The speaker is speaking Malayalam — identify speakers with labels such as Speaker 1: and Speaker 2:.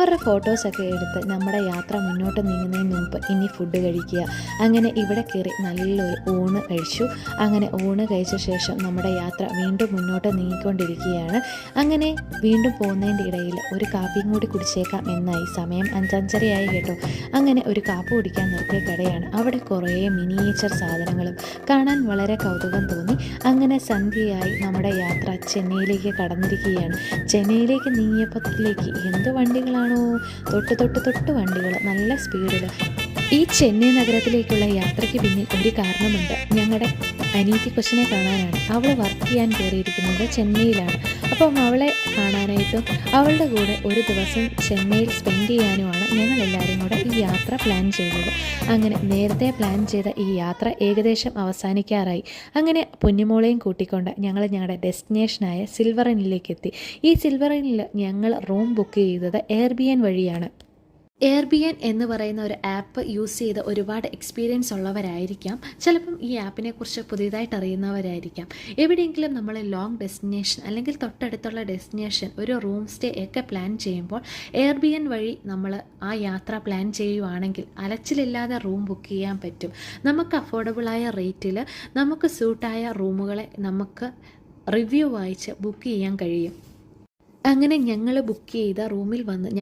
Speaker 1: അവരുടെ ഫോട്ടോസൊക്കെ എടുത്ത് നമ്മുടെ യാത്ര മുന്നോട്ട് നീങ്ങുന്നതിന് മുമ്പ് ഇനി ഫുഡ് കഴിക്കുക. അങ്ങനെ ഇവിടെ കയറി നല്ലൊരു ഊണ് കഴിച്ചു. അങ്ങനെ ഊണ് കഴിച്ച ശേഷം നമ്മുടെ യാത്ര വീണ്ടും മുന്നോട്ട് നീങ്ങിക്കൊണ്ടിരിക്കുകയാണ്. അങ്ങനെ വീണ്ടും പോകുന്നതിൻ്റെ ഇടയിൽ ഒരു കാപ്പിയും കൂടി കുടിച്ചേക്കാം എന്നായി. സമയം 5:30 കേട്ടോ. അങ്ങനെ ഒരു കാപ്പി കുടിക്കാൻ നിർത്തിയ കടയാണ്. അവിടെ കുറേ മിനിയേച്ചർ സാധനങ്ങളും കാണാൻ വളരെ കൗതുകം തോന്നി. അങ്ങനെ സന്ധ്യയായി നമ്മുടെ യാത്ര ചെന്നൈയിലേക്ക് കടന്നിരിക്കുകയാണ്. ചെന്നൈയിലേക്ക് നീങ്ങിയപ്പോഴത്തേക്ക് എന്ത് വണ്ടികളാണോ തൊട്ട് വണ്ടികൾ നല്ല സ്പീഡിൽ. ഈ ചെന്നൈ നഗരത്തിലേക്കുള്ള യാത്രയ്ക്ക് പിന്നിൽ ഒരു കാരണമുണ്ട്. ഞങ്ങളുടെ അനീതി കൊച്ചിനെ കാണാനാണ്. അവൾ വർക്ക് ചെയ്യാൻ കയറിയിരിക്കുന്നത് ചെന്നൈയിലാണ്. അപ്പം അവളെ കാണാനായിട്ടും അവളുടെ കൂടെ ഒരു ദിവസം ചെന്നൈയിൽ സ്പെൻഡ് ചെയ്യാനുമാണ് ഞങ്ങളെല്ലാവരും കൂടെ ഈ യാത്ര പ്ലാൻ ചെയ്തത്. അങ്ങനെ നേരത്തെ പ്ലാൻ ചെയ്ത ഈ യാത്ര ഏകദേശം അവസാനിക്കാറായി. അങ്ങനെ പൊന്നുമോളെയും കൂട്ടിക്കൊണ്ട് ഞങ്ങൾ ഞങ്ങളുടെ ഡെസ്റ്റിനേഷനായ സിൽവറിനിലേക്ക് എത്തി. ഈ സിൽവറിനിൽ ഞങ്ങൾ റൂം ബുക്ക് ചെയ്തത് എയർബിഎൻ വഴിയാണ്. എയർബിഎൻ എന്ന് പറയുന്ന ഒരു ആപ്പ് യൂസ് ചെയ്ത് ഒരുപാട് എക്സ്പീരിയൻസ് ഉള്ളവരായിരിക്കാം. ചിലപ്പം ഈ ആപ്പിനെക്കുറിച്ച് പുതിയതായിട്ട് അറിയുന്നവരായിരിക്കാം. എവിടെയെങ്കിലും നമ്മൾ ലോങ് ഡെസ്റ്റിനേഷൻ അല്ലെങ്കിൽ തൊട്ടടുത്തുള്ള ഡെസ്റ്റിനേഷൻ ഒരു റൂം സ്റ്റേ ഒക്കെ പ്ലാൻ ചെയ്യുമ്പോൾ എയർബിഎൻ വഴി നമ്മൾ ആ യാത്ര പ്ലാൻ ചെയ്യുവാണെങ്കിൽ അലച്ചിലില്ലാതെ റൂം ബുക്ക് ചെയ്യാൻ പറ്റും. നമുക്ക് അഫോർഡബിളായ റേറ്റിൽ നമുക്ക് സ്യൂട്ടായ റൂമുകളെ നമുക്ക് റിവ്യൂ വായിച്ച് ബുക്ക് ചെയ്യാൻ കഴിയും. അങ്ങനെ ഞങ്ങൾ ബുക്ക് ചെയ്ത റൂമിൽ വന്ന്